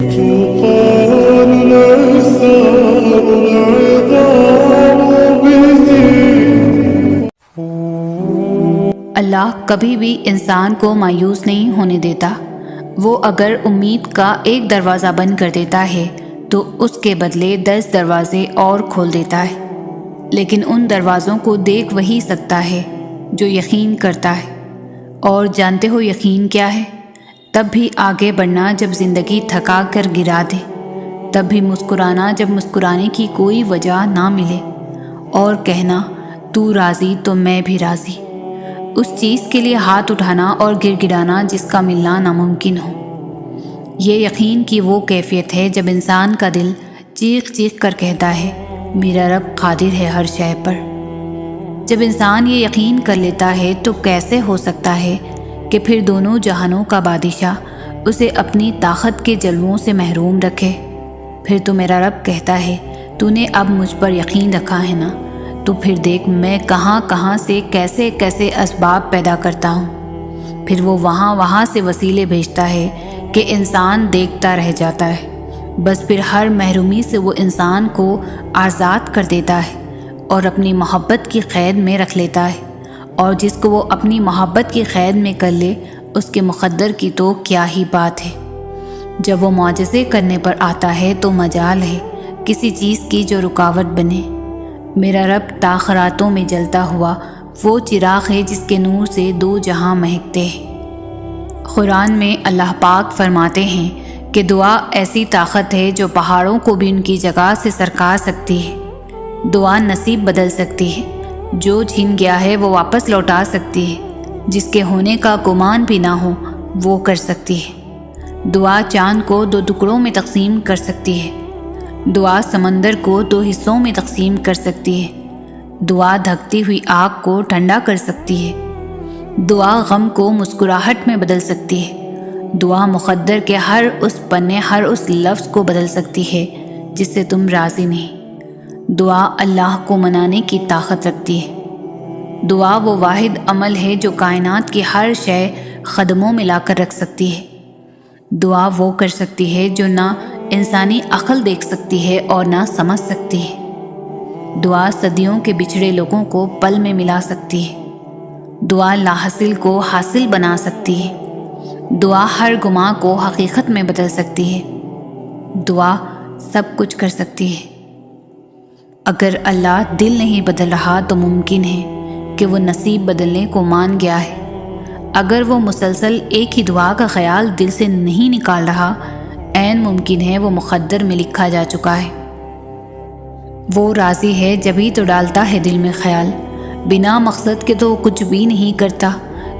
اللہ کبھی بھی انسان کو مایوس نہیں ہونے دیتا۔ وہ اگر امید کا ایک دروازہ بند کر دیتا ہے تو اس کے بدلے 10 دروازے اور کھول دیتا ہے، لیکن ان دروازوں کو دیکھ وہی سکتا ہے جو یقین کرتا ہے۔ اور جانتے ہو یقین کیا ہے؟ تب بھی آگے بڑھنا جب زندگی تھکا کر گرا دے، تب بھی مسکرانا جب مسکرانے کی کوئی وجہ نہ ملے، اور کہنا تو راضی تو میں بھی راضی، اس چیز کے لیے ہاتھ اٹھانا اور گر گرانا جس کا ملنا ناممکن ہو۔ یہ یقین کی وہ کیفیت ہے جب انسان کا دل چیخ چیخ کر کہتا ہے میرا رب قادر ہے ہر شے پر۔ جب انسان یہ یقین کر لیتا ہے تو کیسے ہو سکتا ہے کہ پھر دونوں جہانوں کا بادشاہ اسے اپنی طاقت کے جلووں سے محروم رکھے؟ پھر تو میرا رب کہتا ہے تو نے اب مجھ پر یقین رکھا ہے نا، تو پھر دیکھ میں کہاں کہاں سے کیسے کیسے اسباب پیدا کرتا ہوں۔ پھر وہ وہاں سے وسیلے بھیجتا ہے کہ انسان دیکھتا رہ جاتا ہے۔ بس پھر ہر محرومی سے وہ انسان کو آزاد کر دیتا ہے اور اپنی محبت کی قید میں رکھ لیتا ہے، اور جس کو وہ اپنی محبت کی قید میں کر لے اس کے مقدر کی تو کیا ہی بات ہے۔ جب وہ معجزے کرنے پر آتا ہے تو مجال ہے کسی چیز کی جو رکاوٹ بنے۔ میرا رب تاخراتوں میں جلتا ہوا وہ چراغ ہے جس کے نور سے 2 جہاں مہکتے ہیں۔ قرآن میں اللہ پاک فرماتے ہیں کہ دعا ایسی طاقت ہے جو پہاڑوں کو بھی ان کی جگہ سے سرکا سکتی ہے۔ دعا نصیب بدل سکتی ہے، جو چھن گیا ہے وہ واپس لوٹا سکتی ہے، جس کے ہونے کا گمان بھی نہ ہو وہ کر سکتی ہے۔ دعا چاند کو 2 ٹکڑوں میں تقسیم کر سکتی ہے۔ دعا سمندر کو 2 حصوں میں تقسیم کر سکتی ہے۔ دعا دھکتی ہوئی آگ کو ٹھنڈا کر سکتی ہے۔ دعا غم کو مسکراہٹ میں بدل سکتی ہے۔ دعا مقدر کے ہر اس پنے، ہر اس لفظ کو بدل سکتی ہے جس سے تم راضی نہیں۔ دعا اللہ کو منانے کی طاقت رکھتی ہے۔ دعا وہ واحد عمل ہے جو کائنات کی ہر شے قدموں میں لا کر رکھ سکتی ہے۔ دعا وہ کر سکتی ہے جو نہ انسانی عقل دیکھ سکتی ہے اور نہ سمجھ سکتی ہے۔ دعا صدیوں کے بچھڑے لوگوں کو پل میں ملا سکتی ہے۔ دعا لاحاصل کو حاصل بنا سکتی ہے۔ دعا ہر گماں کو حقیقت میں بدل سکتی ہے۔ دعا سب کچھ کر سکتی ہے۔ اگر اللہ دل نہیں بدل رہا تو ممکن ہے کہ وہ نصیب بدلنے کو مان گیا ہے۔ اگر وہ مسلسل ایک ہی دعا کا خیال دل سے نہیں نکال رہا، عین ممکن ہے وہ مقدر میں لکھا جا چکا ہے۔ وہ راضی ہے جبھی تو ڈالتا ہے دل میں خیال، بنا مقصد کے تو کچھ بھی نہیں کرتا۔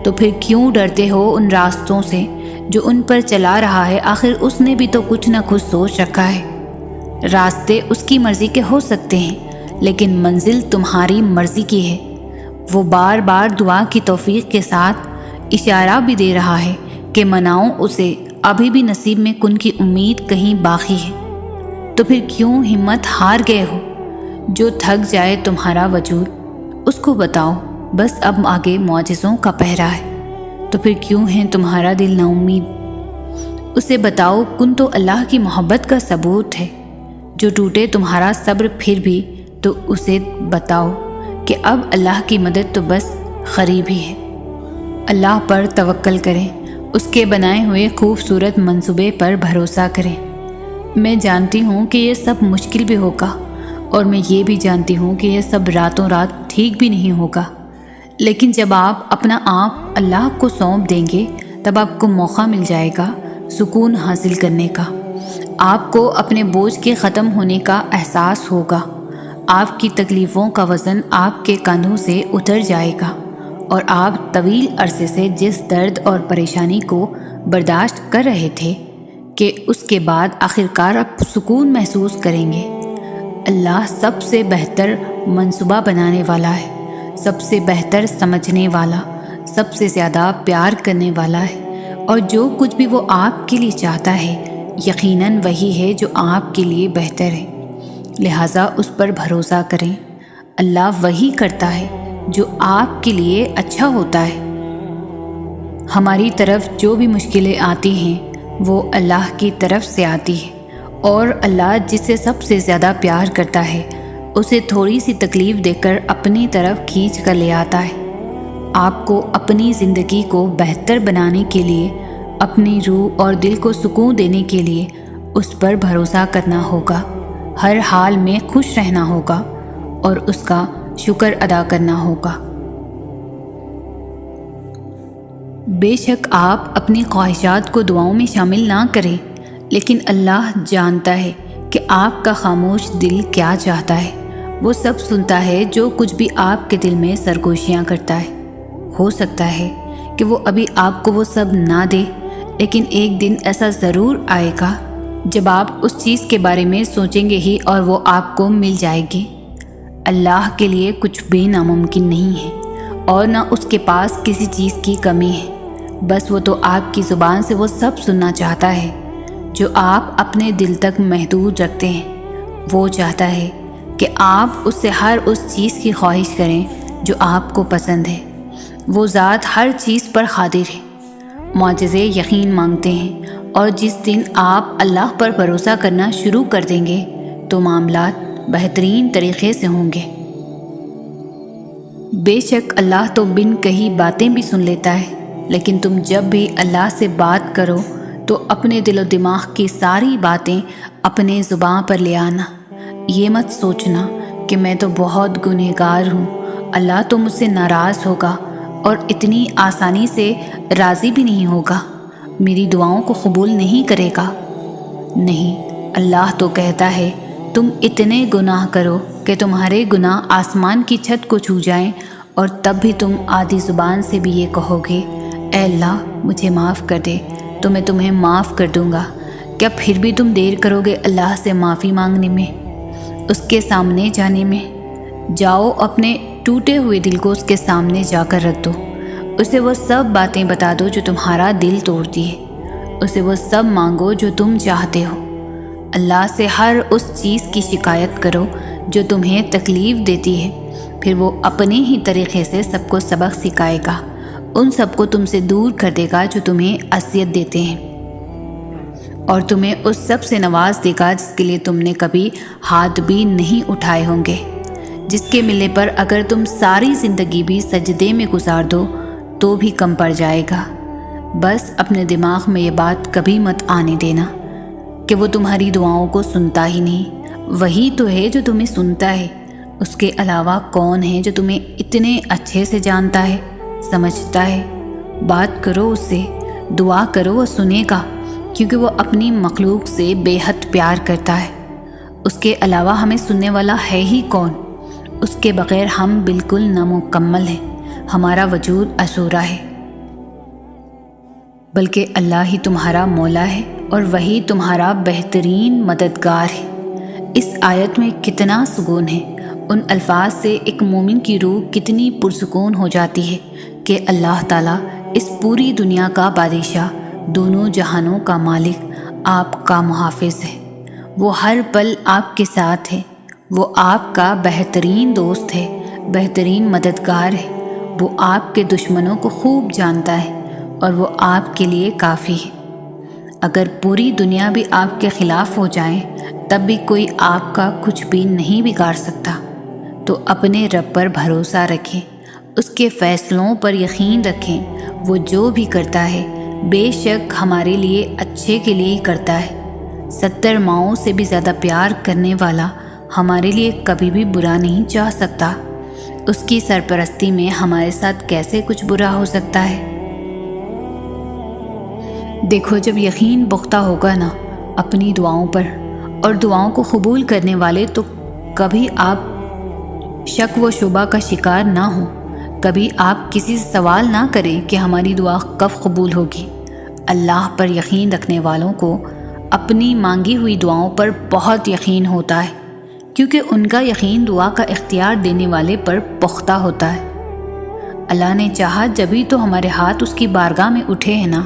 تو پھر کیوں ڈرتے ہو ان راستوں سے جو ان پر چلا رہا ہے؟ آخر اس نے بھی تو کچھ نہ کچھ سوچ رکھا ہے۔ راستے اس کی مرضی کے ہو سکتے ہیں لیکن منزل تمہاری مرضی کی ہے۔ وہ بار بار دعا کی توفیق کے ساتھ اشارہ بھی دے رہا ہے کہ مناؤ اسے، ابھی بھی نصیب میں کن کی امید کہیں باقی ہے۔ تو پھر کیوں ہمت ہار گئے ہو؟ جو تھک جائے تمہارا وجود اس کو بتاؤ بس اب آگے معجزوں کا پہرا ہے۔ تو پھر کیوں ہے تمہارا دل نا امید؟ اسے بتاؤ کن تو اللہ کی محبت کا ثبوت ہے۔ جو ٹوٹے تمہارا صبر پھر بھی تو اسے بتاؤ کہ اب اللہ کی مدد تو بس قریب ہی ہے۔ اللہ پر توکل کریں، اس کے بنائے ہوئے خوبصورت منصوبے پر بھروسہ کریں۔ میں جانتی ہوں کہ یہ سب مشکل بھی ہوگا، اور میں یہ بھی جانتی ہوں کہ یہ سب راتوں رات ٹھیک بھی نہیں ہوگا، لیکن جب آپ اپنا آپ اللہ کو سونپ دیں گے تب آپ کو موقع مل جائے گا سکون حاصل کرنے کا۔ آپ کو اپنے بوجھ کے ختم ہونے کا احساس ہوگا۔ آپ کی تکلیفوں کا وزن آپ کے کندھوں سے اتر جائے گا، اور آپ طویل عرصے سے جس درد اور پریشانی کو برداشت کر رہے تھے کہ اس کے بعد آخرکار آپ سکون محسوس کریں گے۔ اللہ سب سے بہتر منصوبہ بنانے والا ہے، سب سے بہتر سمجھنے والا، سب سے زیادہ پیار کرنے والا ہے، اور جو کچھ بھی وہ آپ کے لیے چاہتا ہے یقیناً وہی ہے جو آپ کے لیے بہتر ہے۔ لہٰذا اس پر بھروسہ کریں۔ اللہ وہی کرتا ہے جو آپ کے لیے اچھا ہوتا ہے۔ ہماری طرف جو بھی مشکلیں آتی ہیں وہ اللہ کی طرف سے آتی ہے، اور اللہ جسے سب سے زیادہ پیار کرتا ہے اسے تھوڑی سی تکلیف دے کر اپنی طرف کھینچ کر لے آتا ہے۔ آپ کو اپنی زندگی کو بہتر بنانے کے لیے، اپنی روح اور دل کو سکون دینے کے لیے اس پر بھروسہ کرنا ہوگا، ہر حال میں خوش رہنا ہوگا اور اس کا شکر ادا کرنا ہوگا۔ بے شک آپ اپنی خواہشات کو دعاؤں میں شامل نہ کریں، لیکن اللہ جانتا ہے کہ آپ کا خاموش دل کیا چاہتا ہے۔ وہ سب سنتا ہے جو کچھ بھی آپ کے دل میں سرگوشیاں کرتا ہے۔ ہو سکتا ہے کہ وہ ابھی آپ کو وہ سب نہ دے، لیکن ایک دن ایسا ضرور آئے گا جب آپ اس چیز کے بارے میں سوچیں گے ہی اور وہ آپ کو مل جائے گی۔ اللہ کے لیے کچھ بھی ناممکن نہیں ہے، اور نہ اس کے پاس کسی چیز کی کمی ہے۔ بس وہ تو آپ کی زبان سے وہ سب سننا چاہتا ہے جو آپ اپنے دل تک محدود رکھتے ہیں۔ وہ چاہتا ہے کہ آپ اس سے ہر اس چیز کی خواہش کریں جو آپ کو پسند ہے۔ وہ ذات ہر چیز پر قادر ہے۔ معجزے یقین مانگتے ہیں، اور جس دن آپ اللہ پر بھروسہ کرنا شروع کر دیں گے تو معاملات بہترین طریقے سے ہوں گے۔ بے شک اللہ تو بن کہی باتیں بھی سن لیتا ہے، لیکن تم جب بھی اللہ سے بات کرو تو اپنے دل و دماغ کی ساری باتیں اپنے زباں پر لے آنا۔ یہ مت سوچنا کہ میں تو بہت گنہگار ہوں، اللہ تو مجھ سے ناراض ہوگا اور اتنی آسانی سے راضی بھی نہیں ہوگا، میری دعاؤں کو قبول نہیں کرے گا۔ نہیں، اللہ تو کہتا ہے تم اتنے گناہ کرو کہ تمہارے گناہ آسمان کی چھت کو چھو جائیں، اور تب بھی تم آدھی زبان سے بھی یہ کہو گے اے اللہ مجھے معاف کر دے، تو میں تمہیں معاف کر دوں گا۔ کیا پھر بھی تم دیر کرو گے اللہ سے معافی مانگنے میں، اس کے سامنے جانے میں؟ جاؤ اپنے ٹوٹے ہوئے دل کو اس کے سامنے جا کر رکھ دو، اسے وہ سب باتیں بتا دو جو تمہارا دل توڑتی ہے، اسے وہ سب مانگو جو تم چاہتے ہو۔ اللہ سے ہر اس چیز کی شکایت کرو جو تمہیں تکلیف دیتی ہے، پھر وہ اپنے ہی طریقے سے سب کو سبق سکھائے گا، ان سب کو تم سے دور کر دے گا جو تمہیں اذیت دیتے ہیں، اور تمہیں اس سب سے نواز دے گا جس کے لیے تم نے کبھی ہاتھ بھی نہیں اٹھائے ہوں گے، جس کے ملنے پر اگر تم ساری زندگی بھی سجدے میں گزار دو تو بھی کم پڑ جائے گا۔ بس اپنے دماغ میں یہ بات کبھی مت آنے دینا کہ وہ تمہاری دعاؤں کو سنتا ہی نہیں، وہی تو ہے جو تمہیں سنتا ہے۔ اس کے علاوہ کون ہے جو تمہیں اتنے اچھے سے جانتا ہے، سمجھتا ہے؟ بات کرو اس سے، دعا کرو، وہ سنے گا، کیونکہ وہ اپنی مخلوق سے بے حد پیار کرتا ہے۔ اس کے علاوہ ہمیں سننے والا ہے ہی کون؟ اس کے بغیر ہم بالکل نامکمل ہیں، ہمارا وجود ادھورا ہے۔ بلکہ اللہ ہی تمہارا مولا ہے اور وہی تمہارا بہترین مددگار ہے۔ اس آیت میں کتنا سکون ہے، ان الفاظ سے ایک مومن کی روح کتنی پرسکون ہو جاتی ہے کہ اللہ تعالیٰ اس پوری دنیا کا بادشاہ، دونوں جہانوں کا مالک، آپ کا محافظ ہے۔ وہ ہر پل آپ کے ساتھ ہے، وہ آپ کا بہترین دوست ہے، بہترین مددگار ہے، وہ آپ کے دشمنوں کو خوب جانتا ہے اور وہ آپ کے لیے کافی ہے۔ اگر پوری دنیا بھی آپ کے خلاف ہو جائیں تب بھی کوئی آپ کا کچھ بھی نہیں بگاڑ سکتا۔ تو اپنے رب پر بھروسہ رکھیں، اس کے فیصلوں پر یقین رکھیں، وہ جو بھی کرتا ہے بے شک ہمارے لیے اچھے کے لیے ہی کرتا ہے۔ 70 ماؤں سے بھی زیادہ پیار کرنے والا ہمارے لیے کبھی بھی برا نہیں چاہ سکتا، اس کی سرپرستی میں ہمارے ساتھ کیسے کچھ برا ہو سکتا ہے؟ دیکھو، جب یقین پختہ ہوگا نا اپنی دعاؤں پر اور دعاؤں کو قبول کرنے والے، تو کبھی آپ شک و شبہ کا شکار نہ ہوں، کبھی آپ کسی سے سوال نہ کریں کہ ہماری دعا کب قبول ہوگی۔ اللہ پر یقین رکھنے والوں کو اپنی مانگی ہوئی دعاؤں پر بہت یقین ہوتا ہے، کیونکہ ان کا یقین دعا کا اختیار دینے والے پر پختہ ہوتا ہے۔ اللہ نے چاہا جبھی تو ہمارے ہاتھ اس کی بارگاہ میں اٹھے ہیں نا،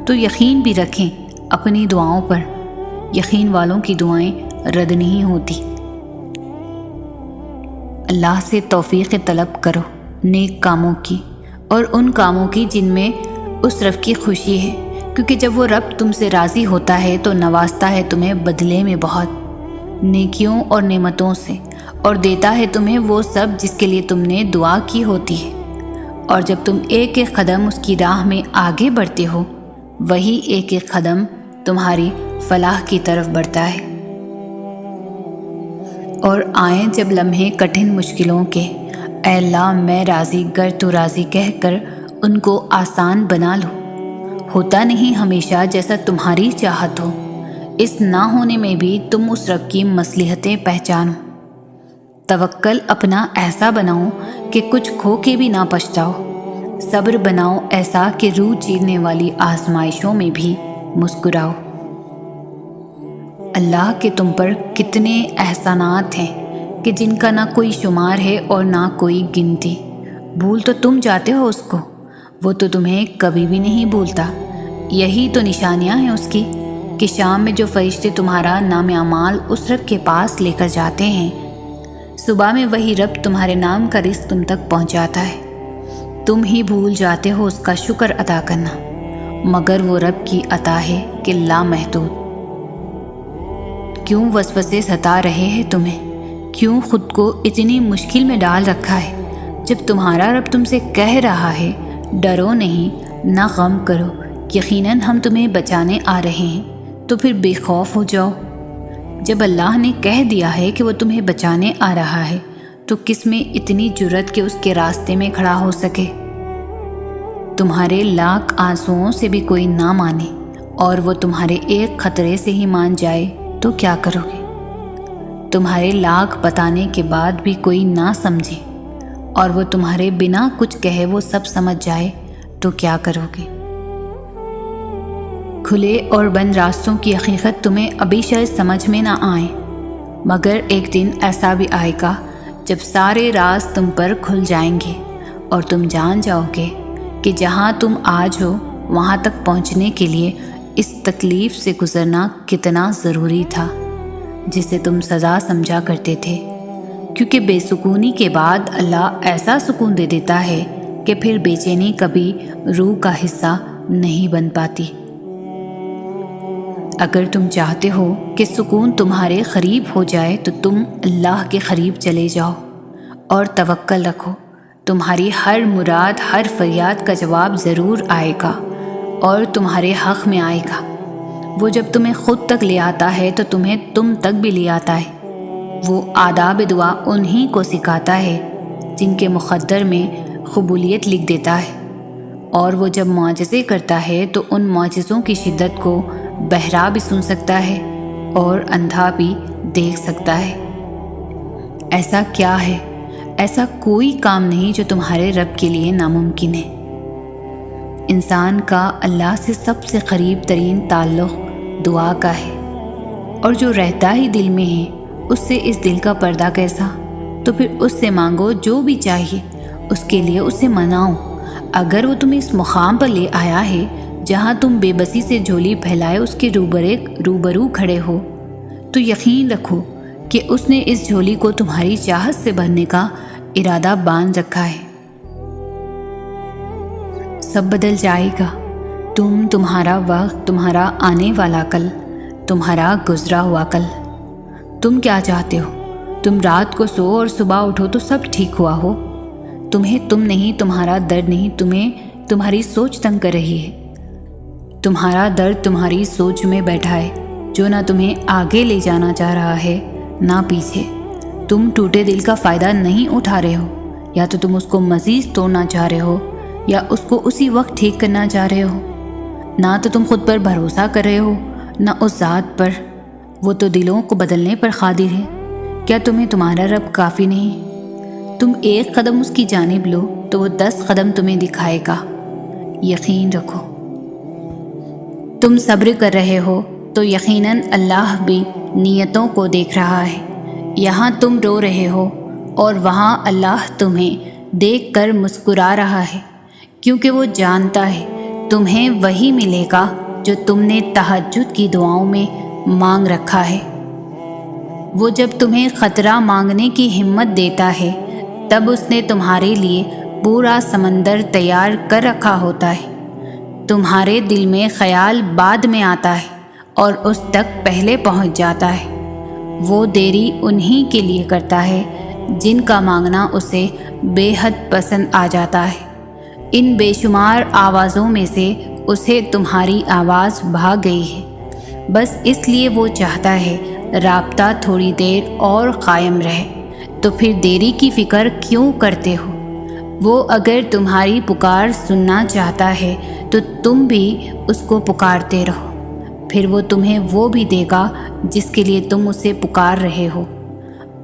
تو یقین بھی رکھیں اپنی دعاؤں پر، یقین والوں کی دعائیں رد نہیں ہوتی۔ اللہ سے توفیق طلب کرو نیک کاموں کی، اور ان کاموں کی جن میں اس رب کی خوشی ہے، کیونکہ جب وہ رب تم سے راضی ہوتا ہے تو نوازتا ہے تمہیں بدلے میں بہت نیکیوں اور نعمتوں سے، اور دیتا ہے تمہیں وہ سب جس کے لیے تم نے دعا کی ہوتی ہے۔ اور جب تم ایک ایک قدم اس کی راہ میں آگے بڑھتے ہو، وہی ایک ایک قدم تمہاری فلاح کی طرف بڑھتا ہے۔ اور آئیں جب لمحے کٹھن مشکلوں کے، اے اللہ میں راضی گر تو راضی کہہ کر ان کو آسان بنا لو۔ ہوتا نہیں ہمیشہ جیسا تمہاری چاہت ہو، اس نہ ہونے میں بھی تم اس رب کی مصلحتیں پہچانو۔ توکل اپنا ایسا بناؤ کہ کچھ کھو کے بھی نہ پچھتاؤ۔ صبر بناؤ ایسا کہ روح چیرنے والی آزمائشوں میں بھی مسکراؤ۔ اللہ کے تم پر کتنے احسانات ہیں کہ جن کا نہ کوئی شمار ہے اور نہ کوئی گنتی۔ بھول تو تم جاتے ہو اس کو، وہ تو تمہیں کبھی بھی نہیں بھولتا۔ یہی تو نشانیاں ہیں اس کی کہ شام میں جو فرشتے تمہارا نام اعمال اس رب کے پاس لے کر جاتے ہیں، صبح میں وہی رب تمہارے نام کا رزق تم تک پہنچاتا ہے۔ تم ہی بھول جاتے ہو اس کا شکر ادا کرنا، مگر وہ رب کی عطا ہے کہ لامحدود۔ کیوں وسوسے ستا رہے ہیں تمہیں؟ کیوں خود کو اتنی مشکل میں ڈال رکھا ہے؟ جب تمہارا رب تم سے کہہ رہا ہے ڈرو نہیں، نہ غم کرو، یقیناً ہم تمہیں بچانے آ رہے ہیں، تو پھر بے خوف ہو جاؤ۔ جب اللہ نے کہہ دیا ہے کہ وہ تمہیں بچانے آ رہا ہے، تو کس میں اتنی جرت کہ اس کے راستے میں کھڑا ہو سکے؟ تمہارے لاکھ آنسوؤں سے بھی کوئی نہ مانے اور وہ تمہارے ایک خطرے سے ہی مان جائے تو کیا کرو گے؟ تمہارے لاکھ بتانے کے بعد بھی کوئی نہ سمجھے اور وہ تمہارے بنا کچھ کہے وہ سب سمجھ جائے تو کیا کرو گے؟ کھلے اور بند راستوں کی حقیقت تمہیں ابھی شاید سمجھ میں نہ آئے، مگر ایک دن ایسا بھی آئے گا جب سارے راز تم پر کھل جائیں گے اور تم جان جاؤ گے کہ جہاں تم آج ہو وہاں تک پہنچنے کے لیے اس تکلیف سے گزرنا کتنا ضروری تھا جسے تم سزا سمجھا کرتے تھے۔ کیونکہ بے سکونی کے بعد اللہ ایسا سکون دے دیتا ہے کہ پھر بے چینی کبھی روح کا حصہ نہیں بن پاتی۔ اگر تم چاہتے ہو کہ سکون تمہارے قریب ہو جائے تو تم اللہ کے قریب چلے جاؤ اور توکل رکھو۔ تمہاری ہر مراد، ہر فریاد کا جواب ضرور آئے گا اور تمہارے حق میں آئے گا۔ وہ جب تمہیں خود تک لے آتا ہے تو تمہیں تم تک بھی لے آتا ہے۔ وہ آداب دعا انہی کو سکھاتا ہے جن کے مقدر میں قبولیت لکھ دیتا ہے، اور وہ جب معجزے کرتا ہے تو ان معجزوں کی شدت کو بہرا بھی سن سکتا ہے اور اندھا بھی دیکھ سکتا ہے۔ ایسا کیا ہے؟ ایسا کوئی کام نہیں جو تمہارے رب کے لیے ناممکن ہے۔ انسان کا اللہ سے سب سے قریب ترین تعلق دعا کا ہے، اور جو رہتا ہی دل میں ہے اس سے اس دل کا پردہ کیسا؟ تو پھر اس سے مانگو جو بھی چاہیے، اس کے لیے اسے مناؤ۔ اگر وہ تمہیں اس مقام پر لے آیا ہے جہاں تم بے بسی سے جھولی پھیلائے اس کے روبرو کھڑے ہو، تو یقین رکھو کہ اس نے اس جھولی کو تمہاری چاہت سے بھرنے کا ارادہ باندھ رکھا ہے۔ سب بدل جائے گا، تمہارا وقت، تمہارا آنے والا کل، تمہارا گزرا ہوا کل۔ تم کیا چاہتے ہو؟ تم رات کو سو اور صبح اٹھو تو سب ٹھیک ہوا ہو؟ تمہیں تم نہیں، تمہارا درد نہیں، تمہیں تمہاری سوچ تنگ کر رہی ہے۔ تمہارا درد تمہاری سوچ میں بیٹھا ہے جو نہ تمہیں آگے لے جانا چاہ رہا ہے نہ پیچھے۔ تم ٹوٹے دل کا فائدہ نہیں اٹھا رہے ہو، یا تو تم اس کو مزید توڑنا چاہ رہے ہو یا اس کو اسی وقت ٹھیک کرنا چاہ رہے ہو۔ نہ تو تم خود پر بھروسہ کر رہے ہو نہ اس ذات پر، وہ تو دلوں کو بدلنے پر قادر ہے۔ کیا تمہیں تمہارا رب کافی نہیں؟ تم ایک قدم اس کی جانب لو تو وہ 10 قدم تمہیں دکھائے گا۔ یقین رکھو۔ تم صبر کر رہے ہو تو یقیناً اللہ بھی نیتوں کو دیکھ رہا ہے۔ یہاں تم رو رہے ہو اور وہاں اللہ تمہیں دیکھ کر مسکرا رہا ہے، کیونکہ وہ جانتا ہے تمہیں وہی ملے گا جو تم نے تہجد کی دعاؤں میں مانگ رکھا ہے۔ وہ جب تمہیں خطرہ مانگنے کی ہمت دیتا ہے تب اس نے تمہارے لیے پورا سمندر تیار کر رکھا ہوتا ہے۔ تمہارے دل میں خیال بعد میں آتا ہے اور اس تک پہلے پہنچ جاتا ہے۔ وہ دیری انہی کے لیے کرتا ہے جن کا مانگنا اسے بے حد پسند آ جاتا ہے۔ ان بے شمار آوازوں میں سے اسے تمہاری آواز بھا گئی ہے، بس اس لیے وہ چاہتا ہے رابطہ تھوڑی دیر اور قائم رہے، تو پھر دیری کی فکر کیوں کرتے ہو؟ وہ اگر تمہاری پکار سننا چاہتا ہے تو تم بھی اس کو پکارتے رہو، پھر وہ تمہیں وہ بھی دے گا جس کے لیے تم اسے پکار رہے ہو۔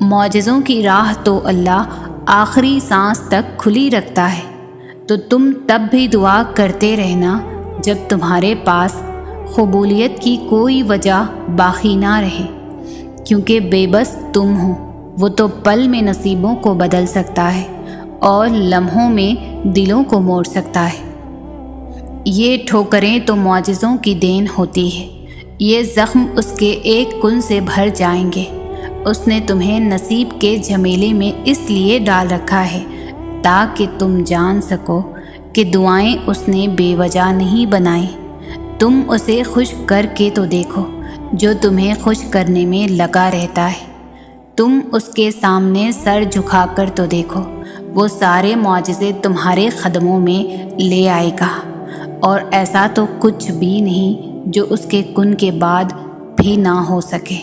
معجزوں کی راہ تو اللہ آخری سانس تک کھلی رکھتا ہے، تو تم تب بھی دعا کرتے رہنا جب تمہارے پاس قبولیت کی کوئی وجہ باقی نہ رہے، کیونکہ بے بس تم ہو، وہ تو پل میں نصیبوں کو بدل سکتا ہے اور لمحوں میں دلوں کو موڑ سکتا ہے۔ یہ ٹھوکریں تو معجزوں کی دین ہوتی ہے، یہ زخم اس کے ایک کن سے بھر جائیں گے۔ اس نے تمہیں نصیب کے جھمیلے میں اس لیے ڈال رکھا ہے تاکہ تم جان سکو کہ دعائیں اس نے بے وجہ نہیں بنائیں۔ تم اسے خوش کر کے تو دیکھو جو تمہیں خوش کرنے میں لگا رہتا ہے۔ تم اس کے سامنے سر جھکا کر تو دیکھو، وہ سارے معجزے تمہارے قدموں میں لے آئے گا، اور ایسا تو کچھ بھی نہیں جو اس کے کن کے بعد بھی نہ ہو سکے۔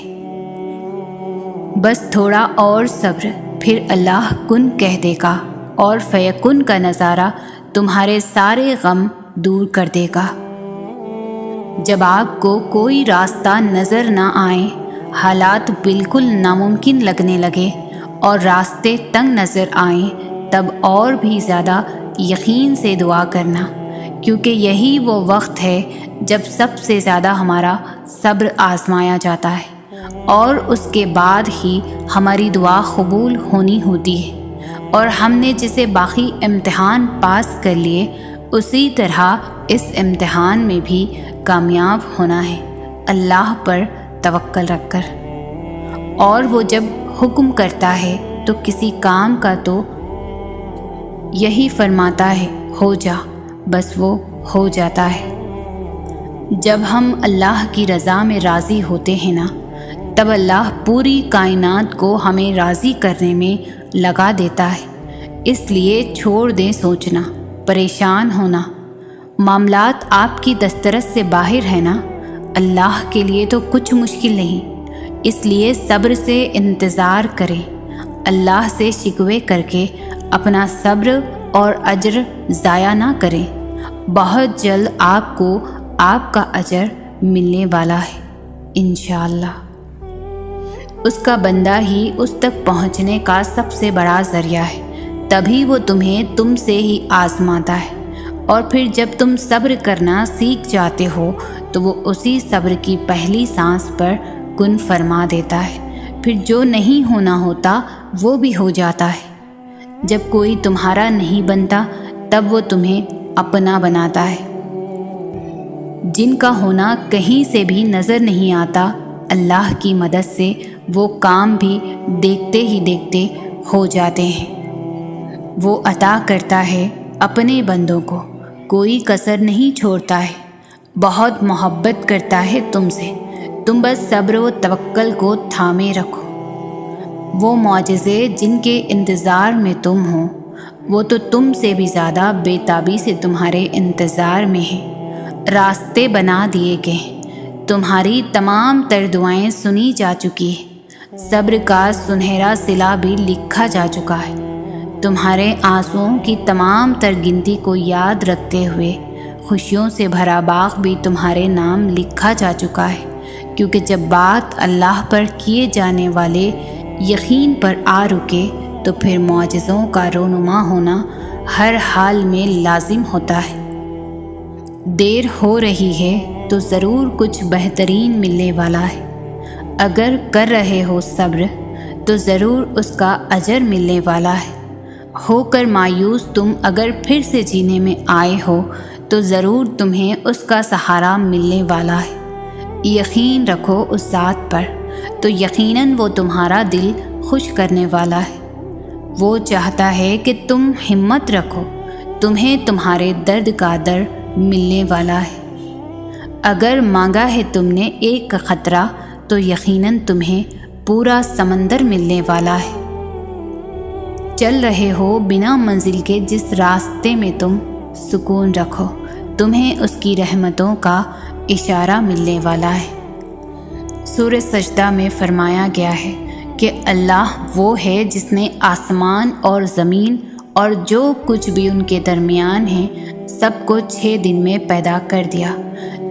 بس تھوڑا اور صبر، پھر اللہ کن کہہ دے گا اور فیکن کا نظارہ تمہارے سارے غم دور کر دے گا۔ جب آپ کو کوئی راستہ نظر نہ آئے، حالات بالکل ناممکن لگنے لگے اور راستے تنگ نظر آئیں، تب اور بھی زیادہ یقین سے دعا کرنا، کیونکہ یہی وہ وقت ہے جب سب سے زیادہ ہمارا صبر آزمایا جاتا ہے، اور اس کے بعد ہی ہماری دعا قبول ہونی ہوتی ہے، اور ہم نے جسے باقی امتحان پاس کر لیے اسی طرح اس امتحان میں بھی کامیاب ہونا ہے، اللہ پر توکل رکھ کر۔ اور وہ جب حکم کرتا ہے تو کسی کام کا تو یہی فرماتا ہے ہو جا، بس وہ ہو جاتا ہے۔ جب ہم اللہ کی رضا میں راضی ہوتے ہیں نا، تب اللہ پوری کائنات کو ہمیں راضی کرنے میں لگا دیتا ہے۔ اس لیے چھوڑ دیں سوچنا، پریشان ہونا، معاملات آپ کی دسترس سے باہر ہے نا، اللہ کے لیے تو کچھ مشکل نہیں، اس لیے صبر سے انتظار کریں، اللہ سے شکوے کر کے اپنا صبر اور اجر ضائع نہ کریں، بہت جلد آپ کو آپ کا اجر ملنے والا ہے انشاءاللہ۔ اس کا بندہ ہی اس تک پہنچنے کا سب سے بڑا ذریعہ ہے، تبھی وہ تمہیں تم سے ہی آزماتا ہے، اور پھر جب تم صبر کرنا سیکھ جاتے ہو تو وہ اسی صبر کی پہلی سانس پر کن فرما دیتا ہے، پھر جو نہیں ہونا ہوتا وہ بھی ہو جاتا ہے۔ جب کوئی تمہارا نہیں بنتا تب وہ تمہیں اپنا بناتا ہے۔ جن کا ہونا کہیں سے بھی نظر نہیں آتا، اللہ کی مدد سے وہ کام بھی دیکھتے ہی دیکھتے ہو جاتے ہیں۔ وہ عطا کرتا ہے اپنے بندوں کو، کوئی کسر نہیں چھوڑتا ہے، بہت محبت کرتا ہے تم سے، تم بس صبر و توکل کو تھامے رکھو۔ وہ معجزے جن کے انتظار میں تم ہو، وہ تو تم سے بھی زیادہ بے تابی سے تمہارے انتظار میں ہیں۔ راستے بنا دیے گئے ہیں، تمہاری تمام تر دعائیں سنی جا چکی ہیں، صبر کا سنہرا صلہ بھی لکھا جا چکا ہے۔ تمہارے آنسوؤں کی تمام تر گنتی کو یاد رکھتے ہوئے خوشیوں سے بھرا باغ بھی تمہارے نام لکھا جا چکا ہے، کیونکہ جب بات اللہ پر کیے جانے والے یقین پر آ رکے تو پھر معجزوں کا رونما ہونا ہر حال میں لازم ہوتا ہے۔ دیر ہو رہی ہے تو ضرور کچھ بہترین ملنے والا ہے، اگر کر رہے ہو صبر تو ضرور اس کا اجر ملنے والا ہے۔ ہو کر مایوس تم اگر پھر سے جینے میں آئے ہو تو ضرور تمہیں اس کا سہارا ملنے والا ہے۔ یقین رکھو اس ذات پر، تو یقیناً وہ تمہارا دل خوش کرنے والا ہے۔ وہ چاہتا ہے کہ تم ہمت رکھو، تمہیں تمہارے درد کا در ملنے والا ہے۔ اگر مانگا ہے تم نے ایک قطرہ تو یقیناً تمہیں پورا سمندر ملنے والا ہے۔ چل رہے ہو بنا منزل کے جس راستے میں تم سکون رکھو، تمہیں اس کی رحمتوں کا اشارہ ملنے والا ہے۔ سورہ سجدہ میں فرمایا گیا ہے کہ اللہ وہ ہے جس نے آسمان اور زمین اور جو کچھ بھی ان کے درمیان ہے سب کو 6 دن میں پیدا کر دیا،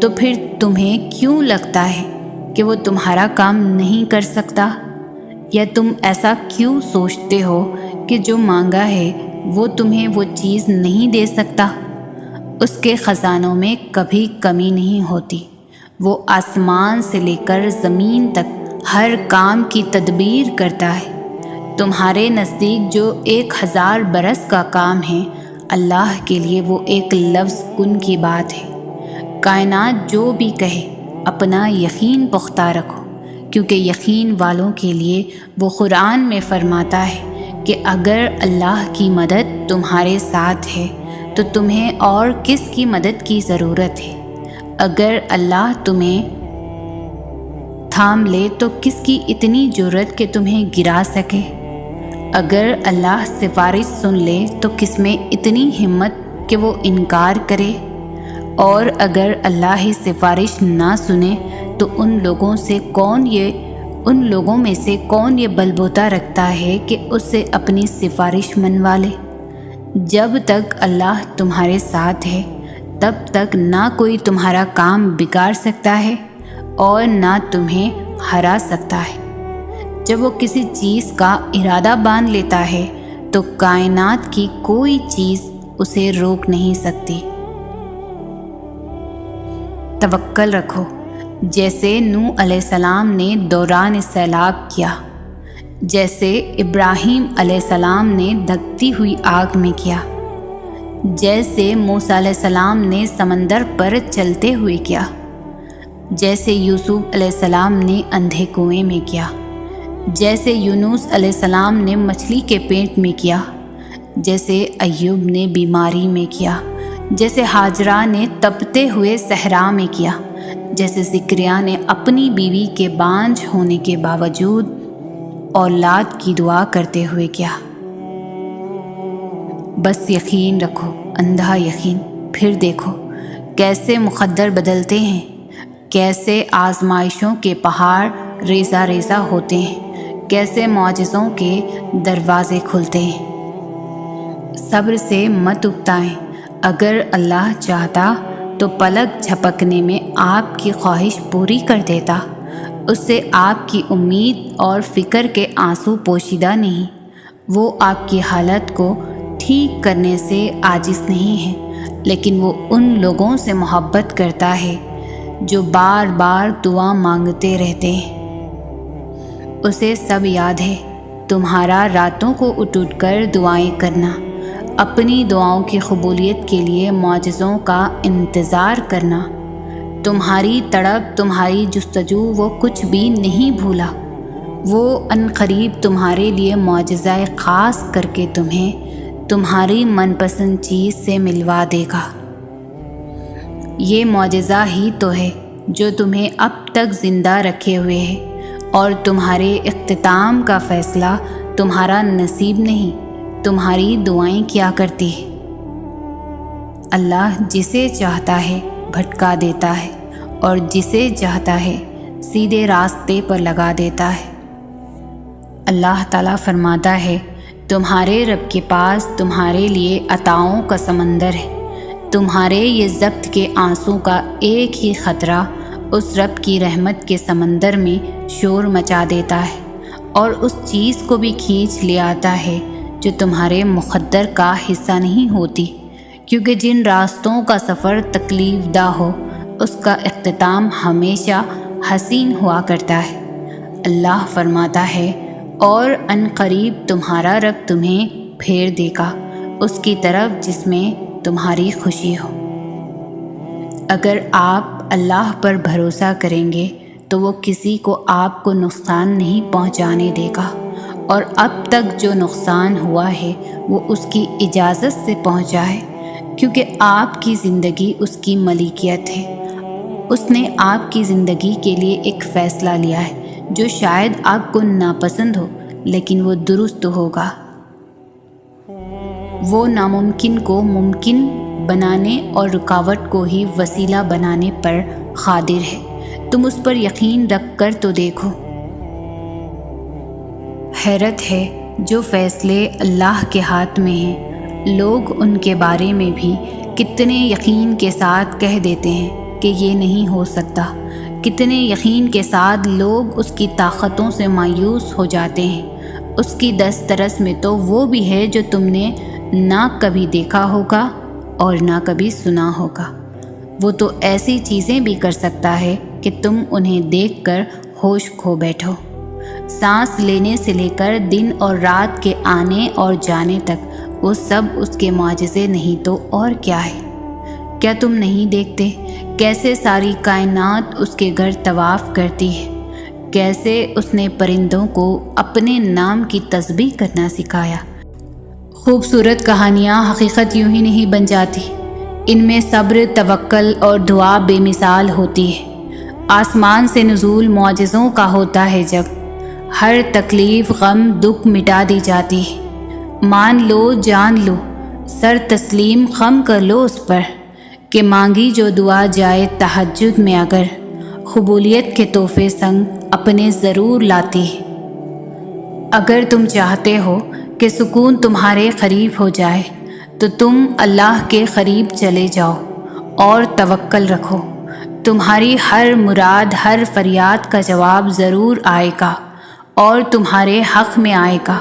تو پھر تمہیں کیوں لگتا ہے کہ وہ تمہارا کام نہیں کر سکتا؟ یا تم ایسا کیوں سوچتے ہو کہ جو مانگا ہے وہ تمہیں وہ چیز نہیں دے سکتا؟ اس کے خزانوں میں کبھی کمی نہیں ہوتی، وہ آسمان سے لے کر زمین تک ہر کام کی تدبیر کرتا ہے۔ تمہارے نزدیک جو 1000 برس کا کام ہے، اللہ کے لیے وہ ایک لفظ کن کی بات ہے۔ کائنات جو بھی کہے اپنا یقین پختہ رکھو، کیونکہ یقین والوں کے لیے وہ قرآن میں فرماتا ہے کہ اگر اللہ کی مدد تمہارے ساتھ ہے تو تمہیں اور کس کی مدد کی ضرورت ہے؟ اگر اللہ تمہیں تھام لے تو کس کی اتنی جرأت کہ تمہیں گرا سکے؟ اگر اللہ سفارش سن لے تو کس میں اتنی ہمت کہ وہ انکار کرے؟ اور اگر اللہ ہی سفارش نہ سنے تو ان لوگوں میں سے کون یہ بل بوتا رکھتا ہے کہ اس سے اپنی سفارش منوا لے؟ جب تک اللہ تمہارے ساتھ ہے تب تک نہ کوئی تمہارا کام بگاڑ سکتا ہے اور نہ تمہیں ہرا سکتا ہے۔ جب وہ کسی چیز کا ارادہ باندھ لیتا ہے تو کائنات کی کوئی چیز اسے روک نہیں سکتی۔ توکل رکھو، جیسے نوح علیہ السلام نے دوران سیلاب کیا، جیسے ابراہیم علیہ السلام نے دھکتی ہوئی آگ میں کیا، جیسے موسیٰ علیہ السلام نے سمندر پر چلتے ہوئے کیا، جیسے یوسف علیہ السلام نے اندھے کنویں میں کیا، جیسے یونس علیہ السلام نے مچھلی کے پیٹ میں کیا، جیسے ایوب نے بیماری میں کیا، جیسے ہاجرہ نے تپتے ہوئے صحرا میں کیا، جیسے زکریا نے اپنی بیوی کے بانجھ ہونے کے باوجود اولاد کی دعا کرتے ہوئے کیا۔ بس یقین رکھو، اندھا یقین، پھر دیکھو کیسے مقدر بدلتے ہیں، کیسے آزمائشوں کے پہاڑ ریزہ ریزہ ہوتے ہیں، کیسے معجزوں کے دروازے کھلتے ہیں۔ صبر سے مت اکتائیں، اگر اللہ چاہتا تو پلک جھپکنے میں آپ کی خواہش پوری کر دیتا۔ اس سے آپ کی امید اور فکر کے آنسو پوشیدہ نہیں۔ وہ آپ کی حالت کو ٹھیک کرنے سے عاجز نہیں ہے، لیکن وہ ان لوگوں سے محبت کرتا ہے جو بار بار دعا مانگتے رہتے ہیں۔ اسے سب یاد ہے، تمہارا راتوں کو اٹھ کر دعائیں کرنا، اپنی دعاؤں کی قبولیت کے لیے معجزوں کا انتظار کرنا، تمہاری تڑپ، تمہاری جستجو وہ کچھ بھی نہیں بھولا۔ وہ عنقریب تمہارے لیے معجزہ خاص کر کے تمہیں تمہاری من پسند چیز سے ملوا دے گا۔ یہ معجزہ ہی تو ہے جو تمہیں اب تک زندہ رکھے ہوئے ہے، اور تمہارے اختتام کا فیصلہ تمہارا نصیب نہیں، تمہاری دعائیں کیا کرتی ہے۔ اللہ جسے چاہتا ہے بھٹکا دیتا ہے اور جسے چاہتا ہے سیدھے راستے پر لگا دیتا ہے۔ اللہ تعالیٰ فرماتا ہے، تمہارے رب کے پاس تمہارے لیے عطاؤں کا سمندر ہے۔ تمہارے یہ ضبط کے آنسوں کا ایک ہی خطرہ اس رب کی رحمت کے سمندر میں شور مچا دیتا ہے، اور اس چیز کو بھی کھینچ لے آتا ہے جو تمہارے مقدر کا حصہ نہیں ہوتی، کیونکہ جن راستوں کا سفر تکلیف دہ ہو اس کا اختتام ہمیشہ حسین ہوا کرتا ہے۔ اللہ فرماتا ہے، اور عنقریب تمہارا رب تمہیں پھیر دے گا اس کی طرف جس میں تمہاری خوشی ہو۔ اگر آپ اللہ پر بھروسہ کریں گے تو وہ کسی کو آپ کو نقصان نہیں پہنچانے دے گا، اور اب تک جو نقصان ہوا ہے وہ اس کی اجازت سے پہنچا ہے۔ کیونکہ آپ کی زندگی اس کی ملکیت ہے۔ اس نے آپ کی زندگی کے لیے ایک فیصلہ لیا ہے جو شاید آپ کو ناپسند ہو، لیکن وہ درست ہوگا۔ وہ ناممکن کو ممکن بنانے اور رکاوٹ کو ہی وسیلہ بنانے پر قادر ہے۔ تم اس پر یقین رکھ کر تو دیکھو۔ حیرت ہے جو فیصلے اللہ کے ہاتھ میں ہیں، لوگ ان کے بارے میں بھی کتنے یقین کے ساتھ کہہ دیتے ہیں کہ یہ نہیں ہو سکتا۔ کتنے یقین کے ساتھ لوگ اس کی طاقتوں سے مایوس ہو جاتے ہیں۔ اس کی دسترس میں تو وہ بھی ہے جو تم نے نہ کبھی دیکھا ہوگا اور نہ کبھی سنا ہوگا۔ وہ تو ایسی چیزیں بھی کر سکتا ہے کہ تم انہیں دیکھ کر ہوش کھو بیٹھو۔ سانس لینے سے لے کر دن اور رات کے آنے اور جانے تک وہ سب اس کے معجزے نہیں تو اور کیا ہے؟ کیا تم نہیں دیکھتے کیسے ساری کائنات اس کے گھر طواف کرتی ہے؟ کیسے اس نے پرندوں کو اپنے نام کی تسبیح کرنا سکھایا؟ خوبصورت کہانیاں حقیقت یوں ہی نہیں بن جاتی، ان میں صبر، توکل اور دعا بے مثال ہوتی ہے۔ آسمان سے نزول معجزوں کا ہوتا ہے جب ہر تکلیف، غم، دکھ مٹا دی جاتی ہے۔ مان لو، جان لو، سر تسلیم خم کر لو اس پر کہ مانگی جو دعا جائے تہجد میں اگر قبولیت کے تحفے سنگ اپنے ضرور لاتی ہے۔ اگر تم چاہتے ہو کہ سکون تمہارے قریب ہو جائے تو تم اللہ کے قریب چلے جاؤ اور توکل رکھو۔ تمہاری ہر مراد، ہر فریاد کا جواب ضرور آئے گا اور تمہارے حق میں آئے گا۔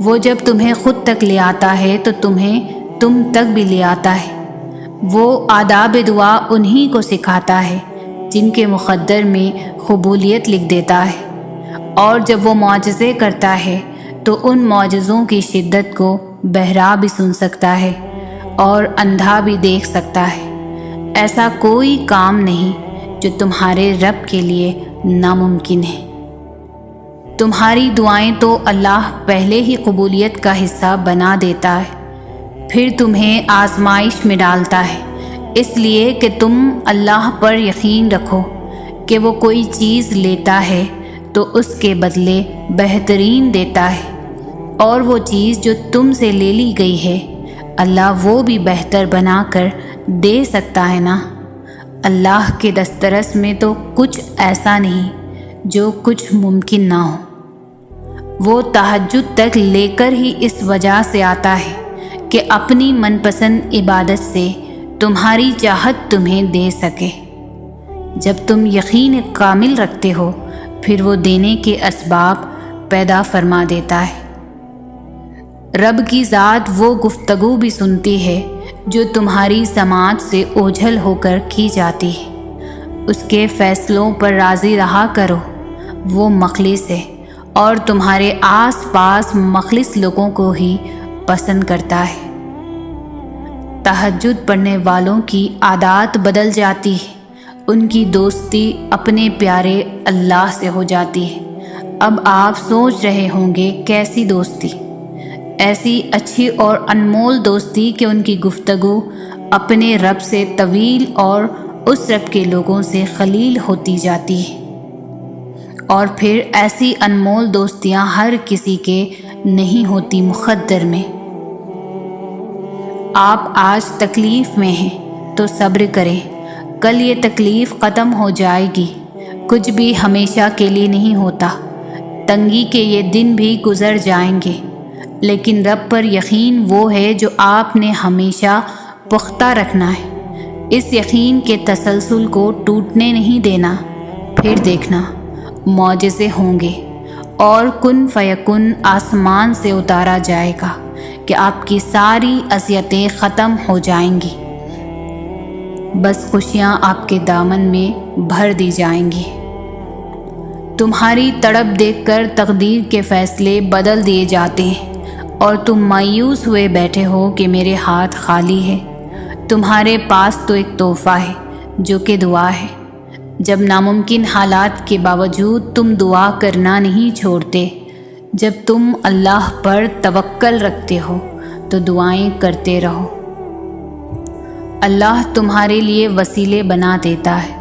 وہ جب تمہیں خود تک لے آتا ہے تو تمہیں تم تک بھی لے آتا ہے۔ وہ آداب دعا انہی کو سکھاتا ہے جن کے مقدر میں قبولیت لکھ دیتا ہے، اور جب وہ معجزے کرتا ہے تو ان معجزوں کی شدت کو بہرا بھی سن سکتا ہے اور اندھا بھی دیکھ سکتا ہے۔ ایسا کوئی کام نہیں جو تمہارے رب کے لیے ناممکن ہے۔ تمہاری دعائیں تو اللہ پہلے ہی قبولیت کا حصہ بنا دیتا ہے، پھر تمہیں آزمائش میں ڈالتا ہے، اس لیے کہ تم اللہ پر یقین رکھو کہ وہ کوئی چیز لیتا ہے تو اس کے بدلے بہترین دیتا ہے، اور وہ چیز جو تم سے لے لی گئی ہے اللہ وہ بھی بہتر بنا کر دے سکتا ہے نا۔ اللہ کے دسترس میں تو کچھ ایسا نہیں جو کچھ ممکن نہ ہو۔ وہ تہجد تک لے کر ہی اس وجہ سے آتا ہے کہ اپنی من پسند عبادت سے تمہاری چاہت تمہیں دے سکے۔ جب تم یقین کامل رکھتے ہو پھر وہ دینے کے اسباب پیدا فرما دیتا ہے۔ رب کی ذات وہ گفتگو بھی سنتی ہے جو تمہاری سماعت سے اوجھل ہو کر کی جاتی ہے۔ اس کے فیصلوں پر راضی رہا کرو، وہ مخلص ہے اور تمہارے آس پاس مخلص لوگوں کو ہی پسند کرتا ہے۔ تہجد پڑھنے والوں کی عادات بدل جاتی ہے، ان کی دوستی اپنے پیارے اللہ سے ہو جاتی ہے۔ اب آپ سوچ رہے ہوں گے کیسی دوستی؟ ایسی اچھی اور انمول دوستی کہ ان کی گفتگو اپنے رب سے طویل اور اس رب کے لوگوں سے قلیل ہوتی جاتی ہے، اور پھر ایسی انمول دوستیاں ہر کسی کے نہیں ہوتی مقدر میں۔ آپ آج تکلیف میں ہیں تو صبر کریں، کل یہ تکلیف ختم ہو جائے گی۔ کچھ بھی ہمیشہ کے لیے نہیں ہوتا، تنگی کے یہ دن بھی گزر جائیں گے، لیکن رب پر یقین وہ ہے جو آپ نے ہمیشہ پختہ رکھنا ہے۔ اس یقین کے تسلسل کو ٹوٹنے نہیں دینا، پھر دیکھنا معجزے ہوں گے اور کن فیکن آسمان سے اتارا جائے گا کہ آپ کی ساری اذیتیں ختم ہو جائیں گی، بس خوشیاں آپ کے دامن میں بھر دی جائیں گی۔ تمہاری تڑپ دیکھ کر تقدیر کے فیصلے بدل دیے جاتے ہیں اور تم مایوس ہوئے بیٹھے ہو کہ میرے ہاتھ خالی ہے۔ تمہارے پاس تو ایک تحفہ ہے جو کہ دعا ہے۔ جب ناممکن حالات کے باوجود تم دعا کرنا نہیں چھوڑتے، جب تم اللہ پر توکل رکھتے ہو تو دعائیں کرتے رہو۔ اللہ تمہارے لیے وسیلے بنا دیتا ہے۔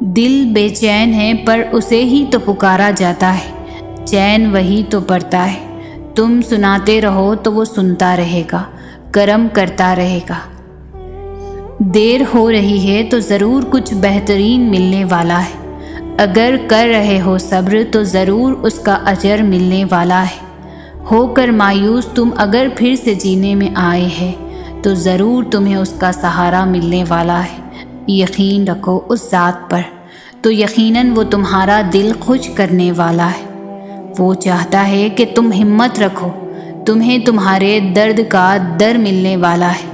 دل بے چین ہے پر اسے ہی تو پکارا جاتا ہے، چین وہی تو پڑتا ہے۔ تم سناتے رہو تو وہ سنتا رہے گا، کرم کرتا رہے گا۔ دیر ہو رہی ہے تو ضرور کچھ بہترین ملنے والا ہے۔ اگر کر رہے ہو صبر تو ضرور اس کا اجر ملنے والا ہے۔ ہو کر مایوس تم اگر پھر سے جینے میں آئے ہیں تو ضرور تمہیں اس کا سہارا ملنے والا ہے۔ یقین رکھو اس ذات پر تو یقیناً وہ تمہارا دل خوش کرنے والا ہے۔ وہ چاہتا ہے کہ تم ہمت رکھو، تمہیں تمہارے درد کا در ملنے والا ہے۔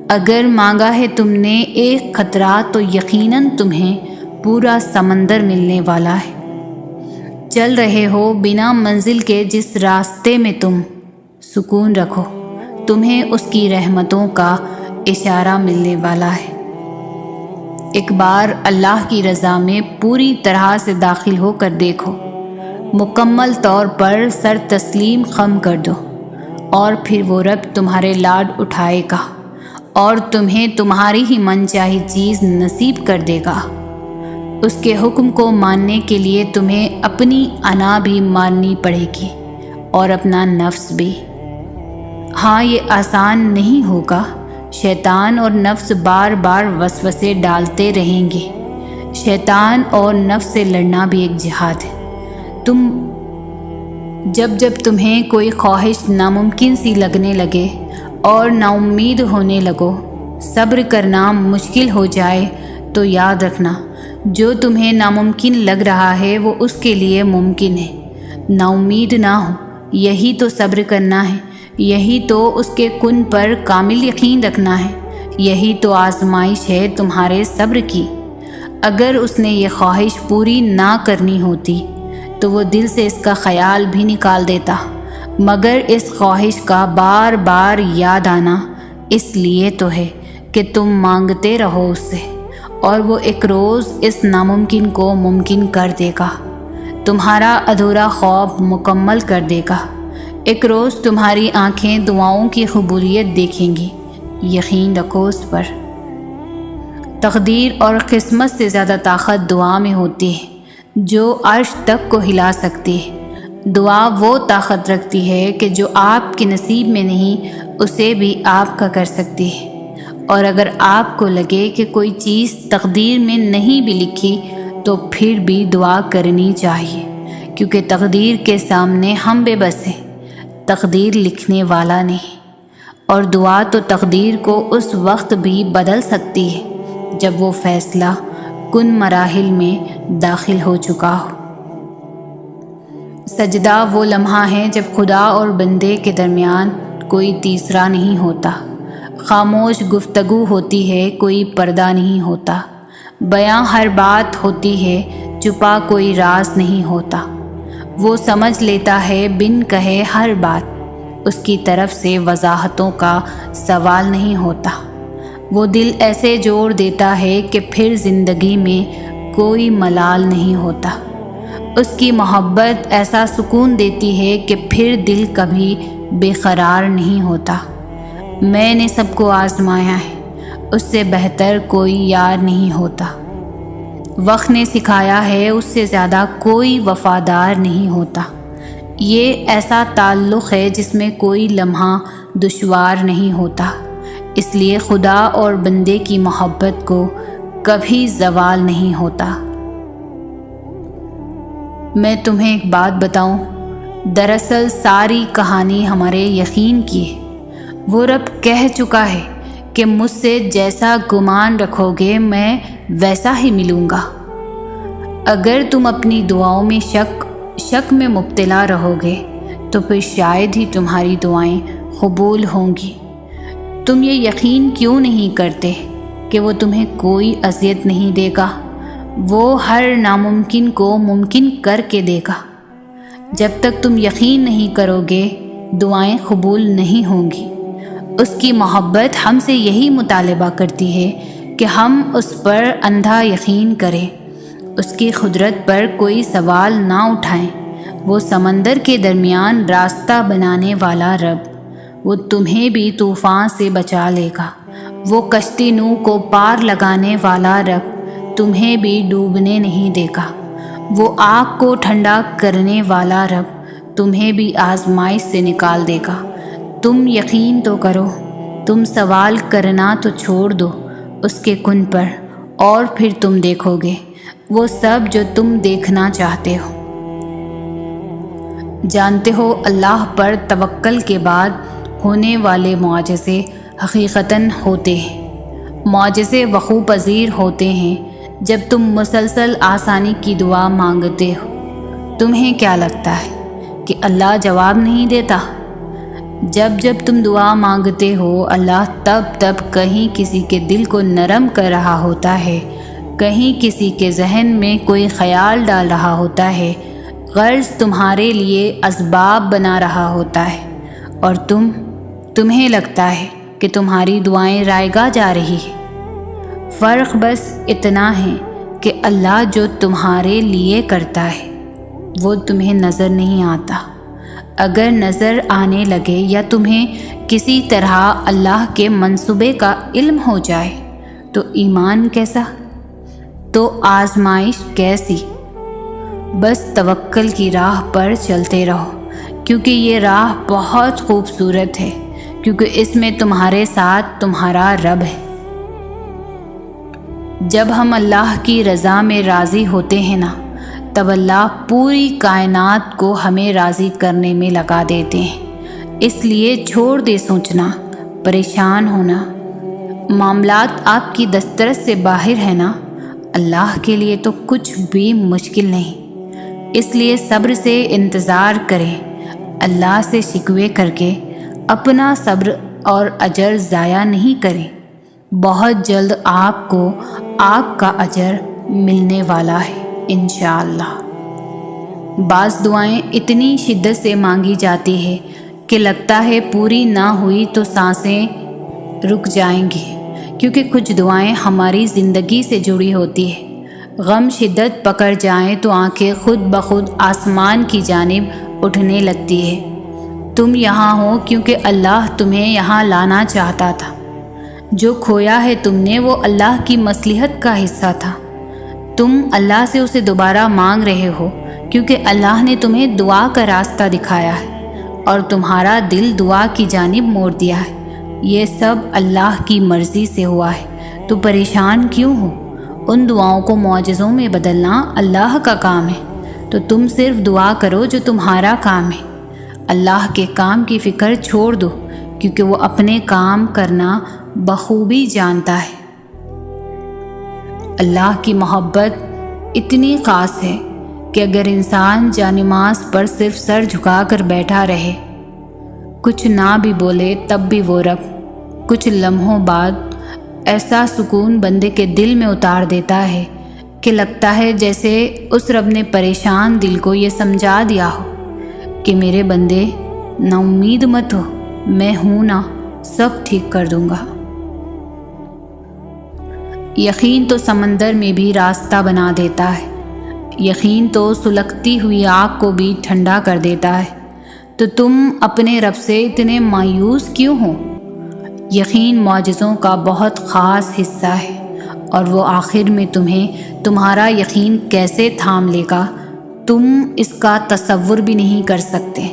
اگر مانگا ہے تم نے ایک خطرہ تو یقیناً تمہیں پورا سمندر ملنے والا ہے۔ چل رہے ہو بنا منزل کے جس راستے میں تم سکون رکھو، تمہیں اس کی رحمتوں کا اشارہ ملنے والا ہے۔ ایک بار اللہ کی رضا میں پوری طرح سے داخل ہو کر دیکھو، مکمل طور پر سر تسلیم خم کر دو، اور پھر وہ رب تمہارے لاڈ اٹھائے گا اور تمہیں تمہاری ہی من چاہی چیز نصیب کر دے گا۔ اس کے حکم کو ماننے کے لیے تمہیں اپنی انا بھی ماننی پڑے گی اور اپنا نفس بھی۔ ہاں یہ آسان نہیں ہوگا، شیطان اور نفس بار بار وسوسے ڈالتے رہیں گے۔ شیطان اور نفس سے لڑنا بھی ایک جہاد ہے۔ جب تمہیں کوئی خواہش ناممکن سی لگنے لگے اور نا امید ہونے لگو، صبر کرنا مشکل ہو جائے تو یاد رکھنا جو تمہیں ناممکن لگ رہا ہے وہ اس کے لیے ممکن ہے۔ نا امید نہ ہو، یہی تو صبر کرنا ہے، یہی تو اس کے کن پر کامل یقین رکھنا ہے، یہی تو آزمائش ہے تمہارے صبر کی۔ اگر اس نے یہ خواہش پوری نہ کرنی ہوتی تو وہ دل سے اس کا خیال بھی نکال دیتا، مگر اس خواہش کا بار بار یاد آنا اس لیے تو ہے کہ تم مانگتے رہو اس سے، اور وہ ایک روز اس ناممکن کو ممکن کر دے گا، تمہارا ادھورا خواب مکمل کر دے گا۔ ایک روز تمہاری آنکھیں دعاؤں کی قبولیت دیکھیں گی، یقین رکھو اس پر۔ تقدیر اور قسمت سے زیادہ طاقت دعا میں ہوتی ہے جو عرش تک کو ہلا سکتی ہے۔ دعا وہ طاقت رکھتی ہے کہ جو آپ کے نصیب میں نہیں اسے بھی آپ کا کر سکتی ہے۔ اور اگر آپ کو لگے کہ کوئی چیز تقدیر میں نہیں بھی لکھی تو پھر بھی دعا کرنی چاہیے، کیونکہ تقدیر کے سامنے ہم بے بس ہیں، تقدیر لکھنے والا نہیں۔ اور دعا تو تقدیر کو اس وقت بھی بدل سکتی ہے جب وہ فیصلہ کن مراحل میں داخل ہو چکا ہو۔ سجدہ وہ لمحہ ہے جب خدا اور بندے کے درمیان کوئی تیسرا نہیں ہوتا، خاموش گفتگو ہوتی ہے، کوئی پردہ نہیں ہوتا، بیاں ہر بات ہوتی ہے، چھپا کوئی راز نہیں ہوتا۔ وہ سمجھ لیتا ہے بن کہے ہر بات، اس کی طرف سے وضاحتوں کا سوال نہیں ہوتا۔ وہ دل ایسے جوڑ دیتا ہے کہ پھر زندگی میں کوئی ملال نہیں ہوتا۔ اس کی محبت ایسا سکون دیتی ہے کہ پھر دل کبھی بے قرار نہیں ہوتا۔ میں نے سب کو آزمایا ہے، اس سے بہتر کوئی یار نہیں ہوتا۔ وقت نے سکھایا ہے اس سے زیادہ کوئی وفادار نہیں ہوتا۔ یہ ایسا تعلق ہے جس میں کوئی لمحہ دشوار نہیں ہوتا، اس لیے خدا اور بندے کی محبت کو کبھی زوال نہیں ہوتا۔ میں تمہیں ایک بات بتاؤں، دراصل ساری کہانی ہمارے یقین کی ہے۔ وہ رب کہہ چکا ہے کہ مجھ سے جیسا گمان رکھو گے میں ویسا ہی ملوں گا۔ اگر تم اپنی دعاؤں میں شک میں مبتلا رہو گے تو پھر شاید ہی تمہاری دعائیں قبول ہوں گی۔ تم یہ یقین کیوں نہیں کرتے کہ وہ تمہیں کوئی اذیت نہیں دے گا؟ وہ ہر ناممکن کو ممکن کر کے دے گا۔ جب تک تم یقین نہیں کرو گے دعائیں قبول نہیں ہوں گی۔ اس کی محبت ہم سے یہی مطالبہ کرتی ہے کہ ہم اس پر اندھا یقین کریں، اس کی قدرت پر کوئی سوال نہ اٹھائیں۔ وہ سمندر کے درمیان راستہ بنانے والا رب، وہ تمہیں بھی طوفان سے بچا لے گا وہ کشتی نو کو پار لگانے والا رب تمہیں بھی ڈوبنے نہیں دے گا۔ وہ آگ کو ٹھنڈا کرنے والا رب تمہیں بھی آزمائش سے نکال دے گا۔ تم یقین تو کرو، تم سوال کرنا تو چھوڑ دو اس کے کن پر، اور پھر تم دیکھو گے وہ سب جو تم دیکھنا چاہتے ہو۔ جانتے ہو اللہ پر توکل کے بعد ہونے والے معجزے حقیقتاً ہوتے ہیں، معجزے وقوع پذیر ہوتے ہیں جب تم مسلسل آسانی کی دعا مانگتے ہو۔ تمہیں کیا لگتا ہے کہ اللہ جواب نہیں دیتا؟ جب تم دعا مانگتے ہو اللہ تب کہیں کسی کے دل کو نرم کر رہا ہوتا ہے، کہیں کسی کے ذہن میں کوئی خیال ڈال رہا ہوتا ہے، غرض تمہارے لیے اسباب بنا رہا ہوتا ہے، اور تمہیں لگتا ہے کہ تمہاری دعائیں رائے گاہ جا رہی ہے۔ فرق بس اتنا ہے کہ اللہ جو تمہارے لیے کرتا ہے وہ تمہیں نظر نہیں آتا۔ اگر نظر آنے لگے یا تمہیں کسی طرح اللہ کے منصوبے کا علم ہو جائے تو ایمان کیسا، تو آزمائش کیسی؟ بس توکل کی راہ پر چلتے رہو، کیونکہ یہ راہ بہت خوبصورت ہے، کیونکہ اس میں تمہارے ساتھ تمہارا رب ہے۔ جب ہم اللہ کی رضا میں راضی ہوتے ہیں نا، تب اللہ پوری کائنات کو ہمیں راضی کرنے میں لگا دیتے ہیں۔ اس لیے چھوڑ دے سوچنا، پریشان ہونا۔ معاملات آپ کی دسترس سے باہر ہے نا، اللہ کے لیے تو کچھ بھی مشکل نہیں۔ اس لیے صبر سے انتظار کریں، اللہ سے شکوے کر کے اپنا صبر اور اجر ضائع نہیں کریں۔ بہت جلد آپ کو آپ کا اجر ملنے والا ہے انشاءاللہ۔ بعض دعائیں اتنی شدت سے مانگی جاتی ہے کہ لگتا ہے پوری نہ ہوئی تو سانسیں رک جائیں گی، کیونکہ کچھ دعائیں ہماری زندگی سے جڑی ہوتی ہے۔ غم شدت پکڑ جائیں تو آنکھیں خود بخود آسمان کی جانب اٹھنے لگتی ہے۔ تم یہاں ہو کیونکہ اللہ تمہیں یہاں لانا چاہتا تھا۔ جو کھویا ہے تم نے وہ اللہ کی مصلحت کا حصہ تھا۔ تم اللہ سے اسے دوبارہ مانگ رہے ہو کیونکہ اللہ نے تمہیں دعا کا راستہ دکھایا ہے اور تمہارا دل دعا کی جانب موڑ دیا ہے۔ یہ سب اللہ کی مرضی سے ہوا ہے، تو پریشان کیوں ہو؟ ان دعاؤں کو معجزوں میں بدلنا اللہ کا کام ہے، تو تم صرف دعا کرو جو تمہارا کام ہے۔ اللہ کے کام کی فکر چھوڑ دو، کیونکہ وہ اپنے کام کرنا بخوبی جانتا ہے۔ اللہ کی محبت اتنی خاص ہے کہ اگر انسان جانماز پر صرف سر جھکا کر بیٹھا رہے، کچھ نہ بھی بولے، تب بھی وہ رب کچھ لمحوں بعد ایسا سکون بندے کے دل میں اتار دیتا ہے کہ لگتا ہے جیسے اس رب نے پریشان دل کو یہ سمجھا دیا ہو کہ میرے بندے نا امید مت ہو، میں ہوں نا، سب ٹھیک کر دوں گا۔ یقین تو سمندر میں بھی راستہ بنا دیتا ہے، یقین تو سلگتی ہوئی آگ کو بھی ٹھنڈا کر دیتا ہے، تو تم اپنے رب سے اتنے مایوس کیوں ہو؟ یقین معجزوں کا بہت خاص حصہ ہے، اور وہ آخر میں تمہیں تمہارا یقین کیسے تھام لے گا تم اس کا تصور بھی نہیں کر سکتے۔